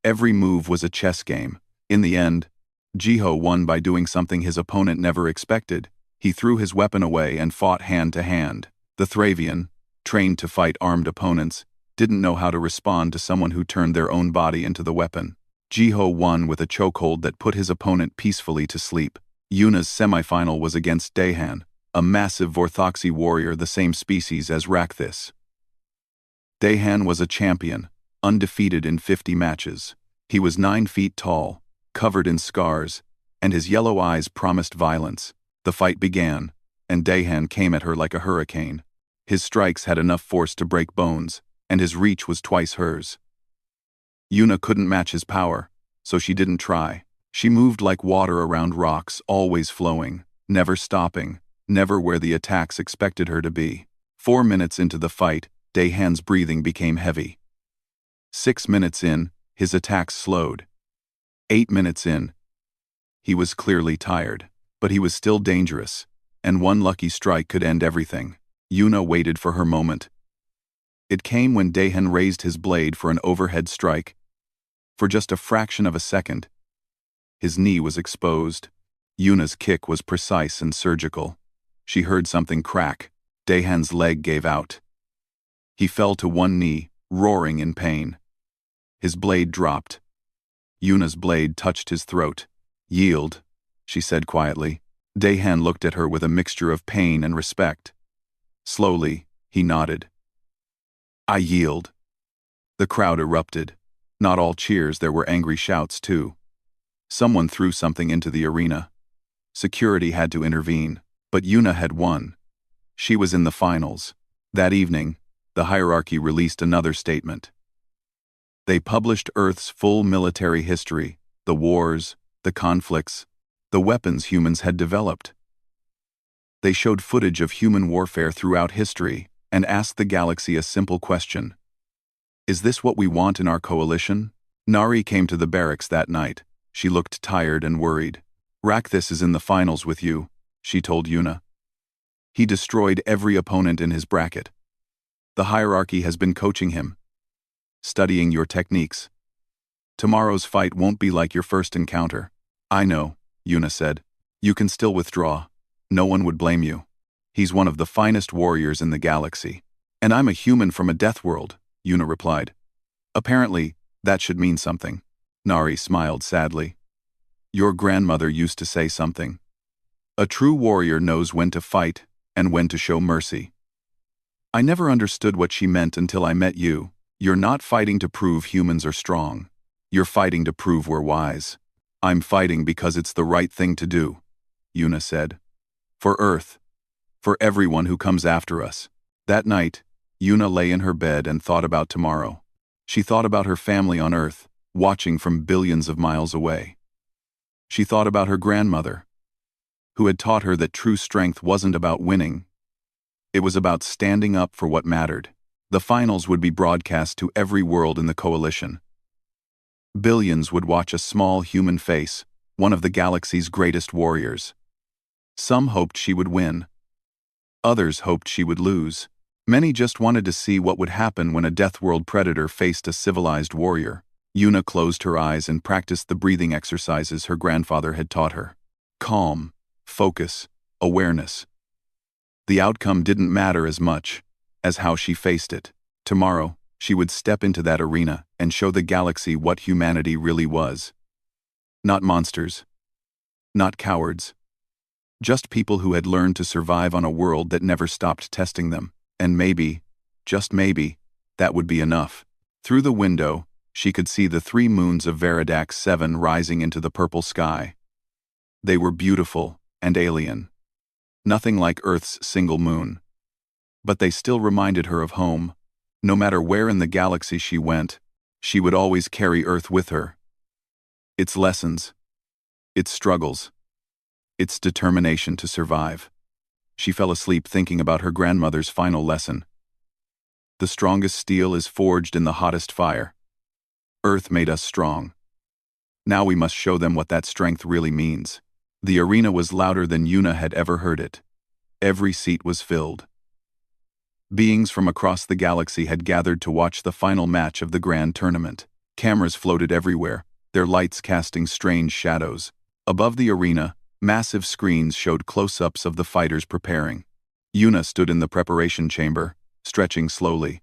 Every move was a chess game. In the end, Jiho won by doing something his opponent never expected. He threw his weapon away and fought hand to hand. The Thravian, trained to fight armed opponents, didn't know how to respond to someone who turned their own body into the weapon. Jiho won with a chokehold that put his opponent peacefully to sleep. Yuna's semifinal was against Daehan, a massive Vorthoxy warrior the same species as Rakthis. Daehan was a champion, undefeated in 50 matches. He was 9 feet tall, covered in scars, and his yellow eyes promised violence. The fight began, and Daehan came at her like a hurricane. His strikes had enough force to break bones, and his reach was twice hers. Yuna couldn't match his power, so she didn't try. She moved like water around rocks, always flowing, never stopping, never where the attacks expected her to be. 4 minutes into the fight, Daehan's breathing became heavy. 6 minutes in, his attacks slowed. 8 minutes in, he was clearly tired, but he was still dangerous, and one lucky strike could end everything. Yuna waited for her moment. It came when Daehan raised his blade for an overhead strike. For just a fraction of a second, his knee was exposed. Yuna's kick was precise and surgical. She heard something crack. Daehan's leg gave out. He fell to one knee, roaring in pain. His blade dropped. Yuna's blade touched his throat. "Yield," she said quietly. Daehan looked at her with a mixture of pain and respect. Slowly, he nodded. "I yield." The crowd erupted. Not all cheers, there were angry shouts too. Someone threw something into the arena. Security had to intervene, but Yuna had won. She was in the finals. That evening, the hierarchy released another statement. They published Earth's full military history, the wars, the conflicts, the weapons humans had developed. They showed footage of human warfare throughout history and asked the galaxy a simple question. Is this what we want in our coalition? Nari came to the barracks that night. She looked tired and worried. "Rakthis is in the finals with you," she told Yuna. "He destroyed every opponent in his bracket. The hierarchy has been coaching him, studying your techniques. Tomorrow's fight won't be like your first encounter." "I know," Yuna said. "You can still withdraw. No one would blame you. He's one of the finest warriors in the galaxy." "And I'm a human from a death world," Yuna replied. "Apparently, that should mean something." Nari smiled sadly. "Your grandmother used to say something. A true warrior knows when to fight and when to show mercy. I never understood what she meant until I met you. You're not fighting to prove humans are strong. You're fighting to prove we're wise." "I'm fighting because it's the right thing to do," Yuna said. "For Earth. For everyone who comes after us." That night, Yuna lay in her bed and thought about tomorrow. She thought about her family on Earth, watching from billions of miles away. She thought about her grandmother, who had taught her that true strength wasn't about winning. It was about standing up for what mattered. The finals would be broadcast to every world in the coalition. Billions would watch a small human face, one of the galaxy's greatest warriors. Some hoped she would win. Others hoped she would lose. Many just wanted to see what would happen when a Death World predator faced a civilized warrior. Yuna closed her eyes and practiced the breathing exercises her grandfather had taught her. Calm, focus, awareness. The outcome didn't matter as much as how she faced it. Tomorrow, she would step into that arena and show the galaxy what humanity really was. Not monsters. Not cowards. Just people who had learned to survive on a world that never stopped testing them. And maybe, just maybe, that would be enough. Through the window, she could see the 3 moons of Veridax 7 rising into the purple sky. They were beautiful and alien. Nothing like Earth's single moon. But they still reminded her of home. No matter where in the galaxy she went, she would always carry Earth with her. Its lessons, its struggles, its determination to survive. She fell asleep thinking about her grandmother's final lesson. The strongest steel is forged in the hottest fire. Earth made us strong. Now we must show them what that strength really means. The arena was louder than Yuna had ever heard it. Every seat was filled. Beings from across the galaxy had gathered to watch the final match of the grand tournament. Cameras floated everywhere, their lights casting strange shadows. Above the arena, massive screens showed close-ups of the fighters preparing. Yuna stood in the preparation chamber, stretching slowly.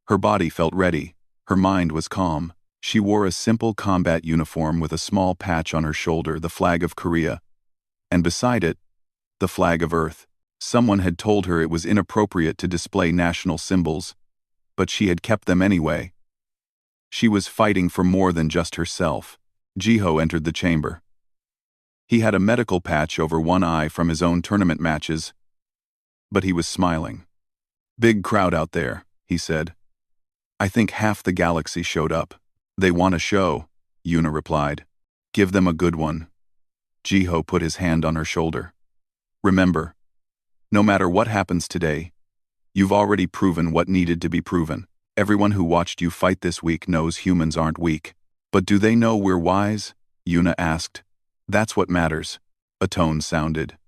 Her body felt ready. Her mind was calm. She wore a simple combat uniform with a small patch on her shoulder, the flag of Korea, and beside it, the flag of Earth. Someone had told her it was inappropriate to display national symbols, but she had kept them anyway. She was fighting for more than just herself. Jiho entered the chamber. He had a medical patch over one eye from his own tournament matches, but he was smiling. "Big crowd out there," he said. "I think half the galaxy showed up." "They want a show," Yuna replied. "Give them a good one." Jiho put his hand on her shoulder. "Remember, no matter what happens today, you've already proven what needed to be proven. Everyone who watched you fight this week knows humans aren't weak. But do they know we're wise?" Yuna asked. "That's what matters." A tone sounded.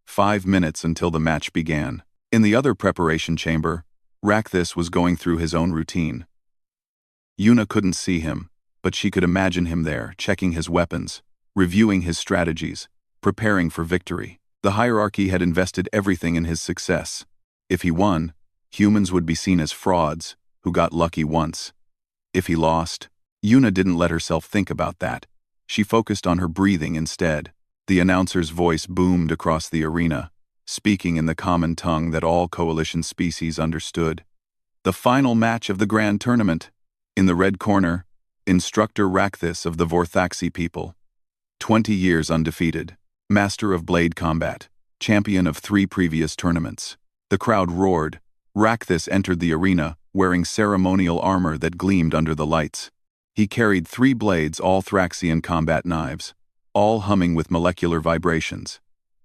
5 minutes until the match began. In the other preparation chamber, Rakthis was going through his own routine. Yuna couldn't see him, but she could imagine him there, checking his weapons, reviewing his strategies, preparing for victory. The hierarchy had invested everything in his success. If he won, humans would be seen as frauds who got lucky once. If he lost, Yuna didn't let herself think about that. She focused on her breathing instead. The announcer's voice boomed across the arena, speaking in the common tongue that all coalition species understood. The final match of the grand tournament. In the red corner, Instructor Rakthis of the Vorthaxi people. 20 years undefeated. Master of blade combat. Champion of 3 previous tournaments. The crowd roared. Rakthis entered the arena, wearing ceremonial armor that gleamed under the lights. He carried 3 blades, all Thraxian combat knives, all humming with molecular vibrations.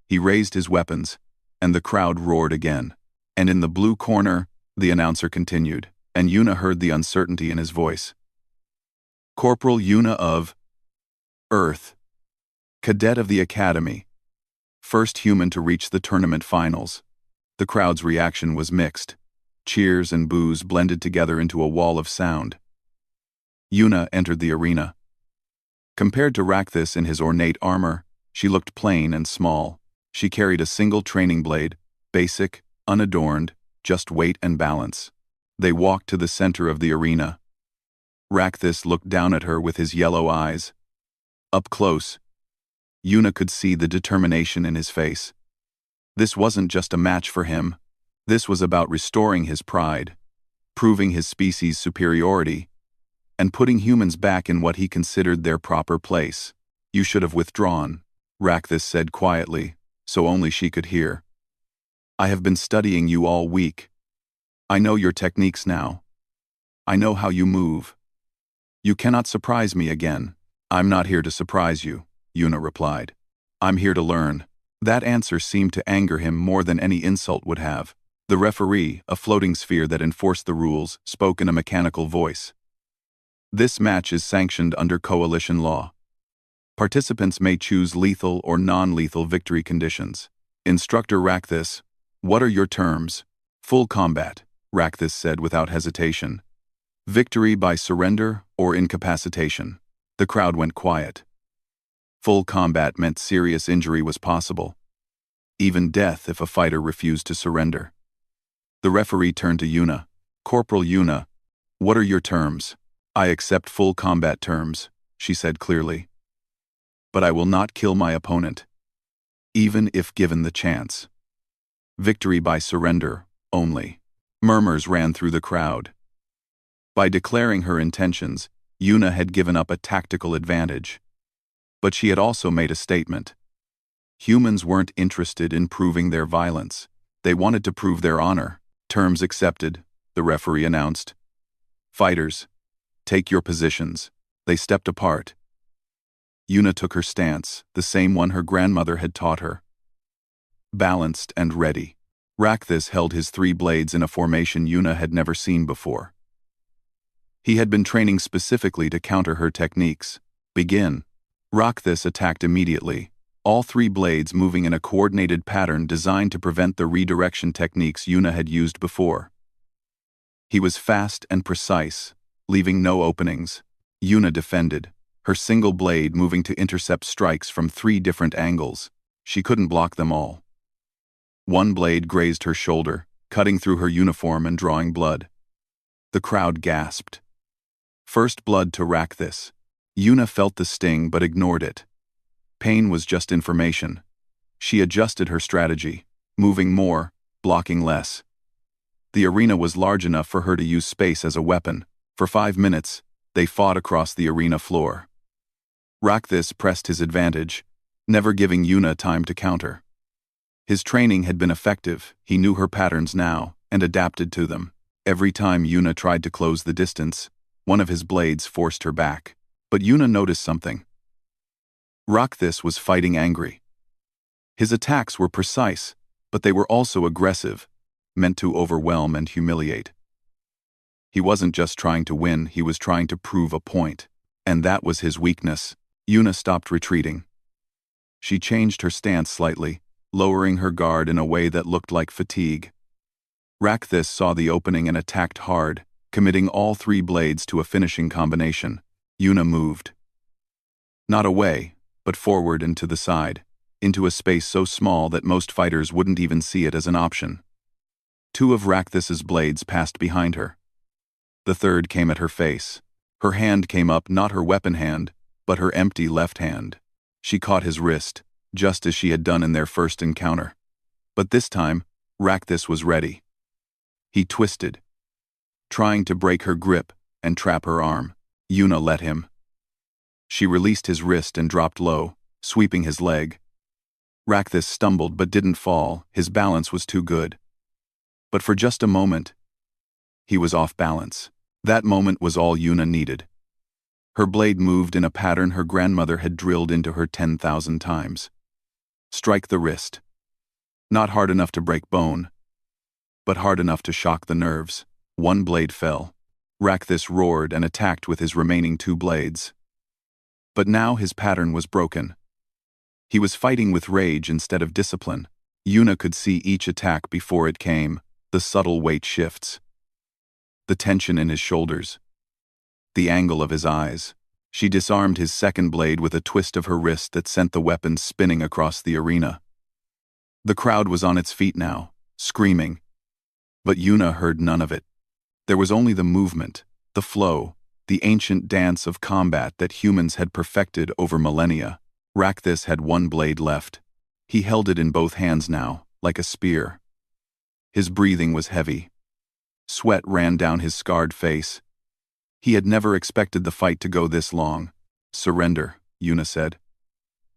He raised his weapons, and the crowd roared again. And in the blue corner, the announcer continued, and Yuna heard the uncertainty in his voice. "Corporal Yuna of Earth, cadet of the Academy, first human to reach the tournament finals." The crowd's reaction was mixed. Cheers and boos blended together into a wall of sound. Yuna entered the arena. Compared to Rakthis in his ornate armor, she looked plain and small. She carried a single training blade, basic, unadorned, just weight and balance. They walked to the center of the arena. Rakthis looked down at her with his yellow eyes. Up close, Yuna could see the determination in his face. This wasn't just a match for him. This was about restoring his pride, proving his species' superiority, and putting humans back in what he considered their proper place. "You should have withdrawn," Rakthis said quietly, so only she could hear. "I have been studying you all week. I know your techniques now. I know how you move. You cannot surprise me again." "I'm not here to surprise you," Yuna replied. "I'm here to learn." That answer seemed to anger him more than any insult would have. The referee, a floating sphere that enforced the rules, spoke in a mechanical voice. "This match is sanctioned under coalition law. Participants may choose lethal or non-lethal victory conditions. Instructor Rakthis, what are your terms?" "Full combat," Rakthis said without hesitation. "Victory by surrender or incapacitation." The crowd went quiet. Full combat meant serious injury was possible, even death if a fighter refused to surrender. The referee turned to Yuna. "Corporal Yuna, what are your terms?" "I accept full combat terms," she said clearly. "But I will not kill my opponent, even if given the chance. Victory by surrender, only." Murmurs ran through the crowd. By declaring her intentions, Yuna had given up a tactical advantage. But she had also made a statement. Humans weren't interested in proving their violence. They wanted to prove their honor. "Terms accepted," the referee announced. "Fighters, take your positions." They stepped apart. Yuna took her stance, the same one her grandmother had taught her. Balanced and ready. Rakthis held his 3 blades in a formation Yuna had never seen before. He had been training specifically to counter her techniques. "Begin." Rakthis attacked immediately, all 3 blades moving in a coordinated pattern designed to prevent the redirection techniques Yuna had used before. He was fast and precise, leaving no openings. Yuna defended, her single blade moving to intercept strikes from 3 different angles. She couldn't block them all. One blade grazed her shoulder, cutting through her uniform and drawing blood. The crowd gasped. First blood to Rakthis. Yuna felt the sting but ignored it. Pain was just information. She adjusted her strategy, moving more, blocking less. The arena was large enough for her to use space as a weapon. For 5 minutes, they fought across the arena floor. Rakthis pressed his advantage, never giving Yuna time to counter. His training had been effective, he knew her patterns now, and adapted to them. Every time Yuna tried to close the distance, one of his blades forced her back. But Yuna noticed something. Rakthis was fighting angry. His attacks were precise, but they were also aggressive, meant to overwhelm and humiliate. He wasn't just trying to win, he was trying to prove a point. And that was his weakness. Yuna stopped retreating. She changed her stance slightly, lowering her guard in a way that looked like fatigue. Rakthis saw the opening and attacked hard, committing all 3 blades to a finishing combination. Yuna moved. Not away, but forward and to the side, into a space so small that most fighters wouldn't even see it as an option. 2 of Rakthis's blades passed behind her. The third came at her face. Her hand came up, not her weapon hand, but her empty left hand. She caught his wrist, just as she had done in their first encounter. But this time, Rakthis was ready. He twisted, trying to break her grip and trap her arm. Yuna let him. She released his wrist and dropped low, sweeping his leg. Rakthis stumbled but didn't fall, his balance was too good. But for just a moment, he was off balance. That moment was all Yuna needed. Her blade moved in a pattern her grandmother had drilled into her 10,000 times. Strike the wrist. Not hard enough to break bone, but hard enough to shock the nerves. One blade fell. Rakthis roared and attacked with his remaining 2 blades. But now his pattern was broken. He was fighting with rage instead of discipline. Yuna could see each attack before it came, the subtle weight shifts. The tension in his shoulders. The angle of his eyes. She disarmed his second blade with a twist of her wrist that sent the weapon spinning across the arena. The crowd was on its feet now, screaming. But Yuna heard none of it. There was only the movement, the flow, the ancient dance of combat that humans had perfected over millennia. Rakthis had 1 blade left. He held it in both hands now, like a spear. His breathing was heavy. Sweat ran down his scarred face. He had never expected the fight to go this long. Surrender, Yuna said.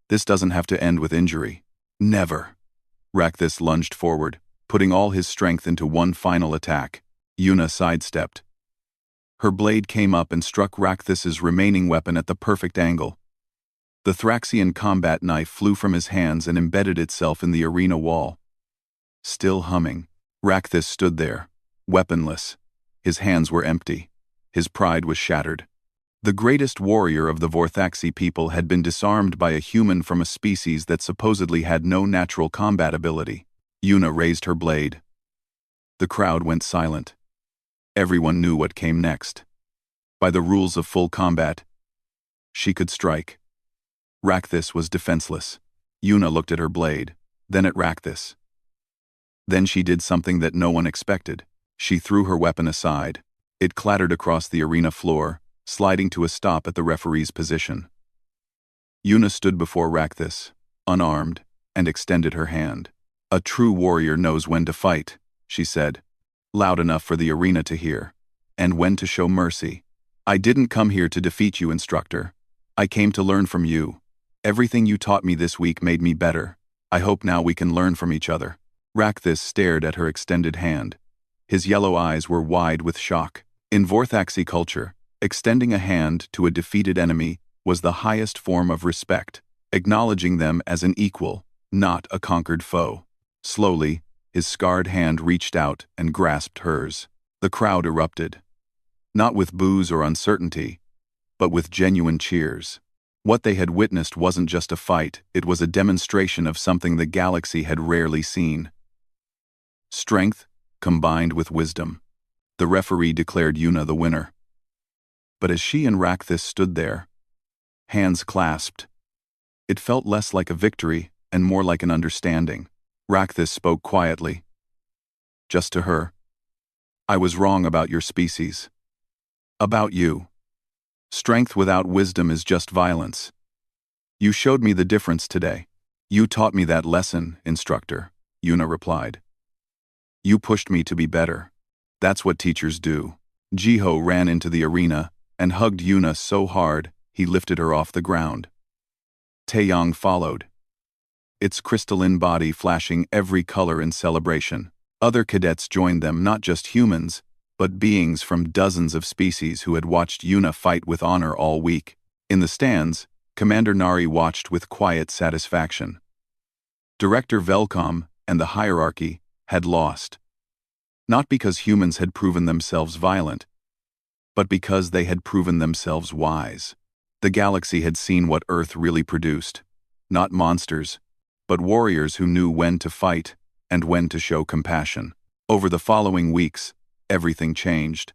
This doesn't have to end with injury. Never. Rakthis lunged forward, putting all his strength into one final attack. Yuna sidestepped. Her blade came up and struck Rakthis's remaining weapon at the perfect angle. The Thraxian combat knife flew from his hands and embedded itself in the arena wall. Still humming, Rakthis stood there, weaponless. His hands were empty. His pride was shattered. The greatest warrior of the Vorthaxi people had been disarmed by a human from a species that supposedly had no natural combat ability. Yuna raised her blade. The crowd went silent. Everyone knew what came next. By the rules of full combat, she could strike. Rakthis was defenseless. Yuna looked at her blade, then at Rakthis. Then she did something that no one expected. She threw her weapon aside. It clattered across the arena floor, sliding to a stop at the referee's position. Yuna stood before Rakthis, unarmed, and extended her hand. "A true warrior knows when to fight," she said, loud enough for the arena to hear, "and when to show mercy. I didn't come here to defeat you, Instructor. I came to learn from you. Everything you taught me this week made me better. I hope now we can learn from each other." Rakthis stared at her extended hand. His yellow eyes were wide with shock. In Vorthaxi culture, extending a hand to a defeated enemy was the highest form of respect, acknowledging them as an equal, not a conquered foe. Slowly, his scarred hand reached out and grasped hers. The crowd erupted. Not with boos or uncertainty, but with genuine cheers. What they had witnessed wasn't just a fight, it was a demonstration of something the galaxy had rarely seen. Strength combined with wisdom. The referee declared Yuna the winner. But as she and Rakthis stood there, hands clasped, it felt less like a victory and more like an understanding. Rakthis spoke quietly. just to her. "I was wrong about your species. About you. Strength without wisdom is just violence. You showed me the difference today." "You taught me that lesson, Instructor," Yuna replied. "You pushed me to be better. That's what teachers do." Jiho ran into the arena and hugged Yuna so hard he lifted her off the ground. Taeyang followed, its crystalline body flashing every color in celebration. Other cadets joined them, not just humans, but beings from dozens of species who had watched Yuna fight with honor all week. In the stands, Commander Nari watched with quiet satisfaction. Director Velcom and the hierarchy had lost. Not because humans had proven themselves violent, but because they had proven themselves wise. The galaxy had seen what Earth really produced. Not monsters, but warriors who knew when to fight and when to show compassion. Over the following weeks, everything changed.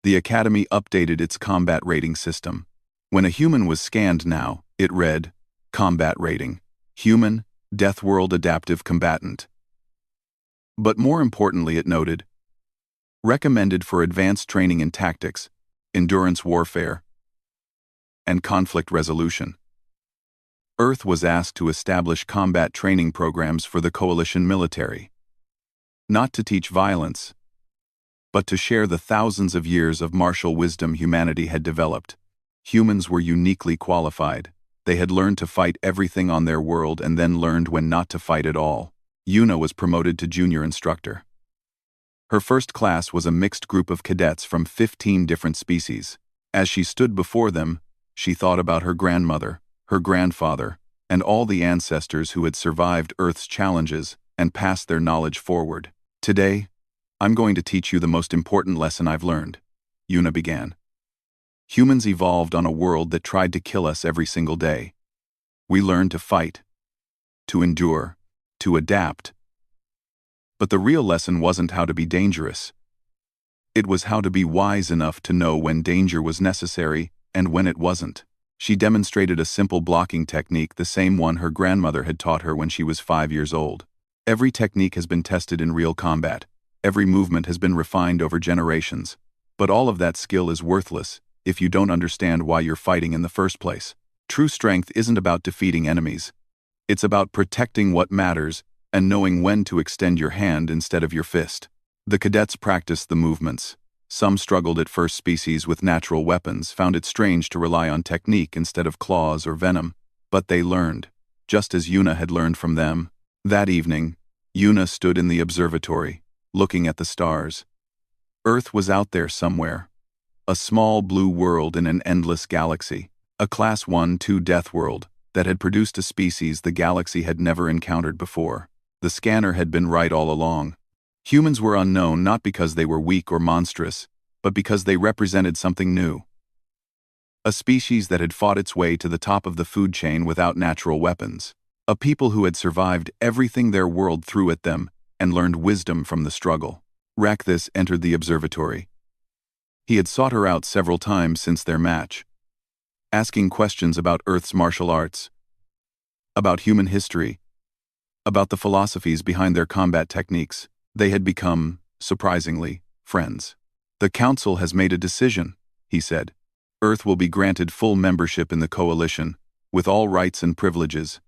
The Academy updated its combat rating system. When a human was scanned now, it read, "Combat rating. Human, Death World Adaptive Combatant." But more importantly, it noted, "Recommended for advanced training in tactics, endurance warfare, and conflict resolution." Earth was asked to establish combat training programs for the coalition military. Not to teach violence, but to share the thousands of years of martial wisdom humanity had developed. Humans were uniquely qualified. They had learned to fight everything on their world and then learned when not to fight at all. Yuna was promoted to junior instructor. Her first class was a mixed group of cadets from 15 different species. As she stood before them, she thought about her grandmother, her grandfather, and all the ancestors who had survived Earth's challenges and passed their knowledge forward. "Today, I'm going to teach you the most important lesson I've learned," Yuna began. "Humans evolved on a world that tried to kill us every single day. We learned to fight, to endure, to adapt. But the real lesson wasn't how to be dangerous. It was how to be wise enough to know when danger was necessary and when it wasn't." She demonstrated a simple blocking technique, the same one her grandmother had taught her when she was 5 years old. Every technique has been tested in real combat. Every movement has been refined over generations. But all of that skill is worthless if you don't understand why you're fighting in the first place. True strength isn't about defeating enemies. It's about protecting what matters and knowing when to extend your hand instead of your fist. The cadets practiced the movements. Some struggled at first species with natural weapons, found it strange to rely on technique instead of claws or venom. But they learned, just as Yuna had learned from them. That evening, Yuna stood in the observatory, looking at the stars. Earth was out there somewhere. A small blue world in an endless galaxy. A Class 1-2 death world that had produced a species the galaxy had never encountered before. The scanner had been right all along. Humans were unknown not because they were weak or monstrous, but because they represented something new. A species that had fought its way to the top of the food chain without natural weapons. A people who had survived everything their world threw at them and learned wisdom from the struggle. Rakthis entered the observatory. He had sought her out several times since their match, asking questions about Earth's martial arts, about human history, about the philosophies behind their combat techniques. They had become, surprisingly, friends. "The Council has made a decision," he said. "Earth will be granted full membership in the coalition, with all rights and privileges.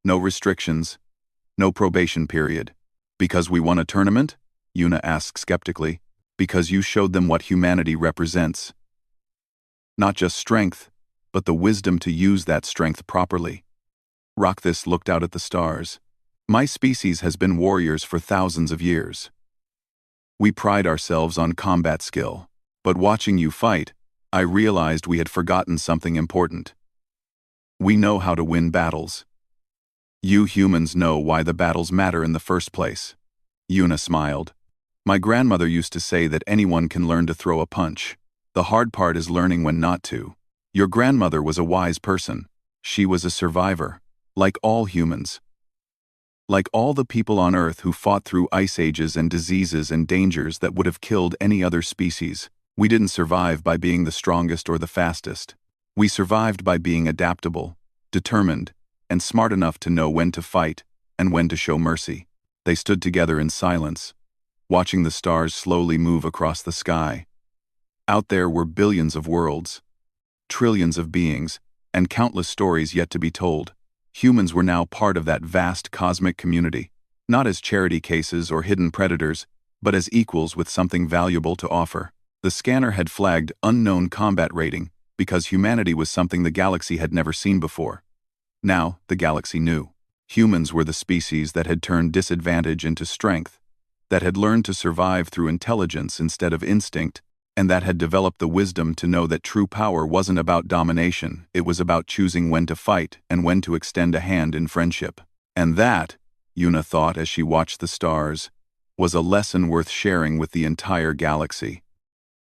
No restrictions, no probation period." "Because we won a tournament?" Yuna asked skeptically. "Because you showed them what humanity represents. Not just strength, but the wisdom to use that strength properly." Rakthis looked out at the stars. "My species has been warriors for thousands of years. We pride ourselves on combat skill. But watching you fight, I realized we had forgotten something important. We know how to win battles. You humans know why the battles matter in the first place." Yuna smiled. "My grandmother used to say that anyone can learn to throw a punch. The hard part is learning when not to. Your grandmother was a wise person. She was a survivor, like all humans. Like all the people on Earth who fought through ice ages and diseases and dangers that would have killed any other species. We didn't survive by being the strongest or the fastest. We survived by being adaptable, determined, and smart enough to know when to fight and when to show mercy." They stood together in silence, watching the stars slowly move across the sky. Out there were billions of worlds, trillions of beings, and countless stories yet to be told. Humans were now part of that vast cosmic community, not as charity cases or hidden predators, but as equals with something valuable to offer. The scanner had flagged unknown combat rating because humanity was something the galaxy had never seen before. Now, the galaxy knew. Humans were the species that had turned disadvantage into strength, that had learned to survive through intelligence instead of instinct, and that had developed the wisdom to know that true power wasn't about domination, it was about choosing when to fight and when to extend a hand in friendship. And that, Yuna thought as she watched the stars, was a lesson worth sharing with the entire galaxy.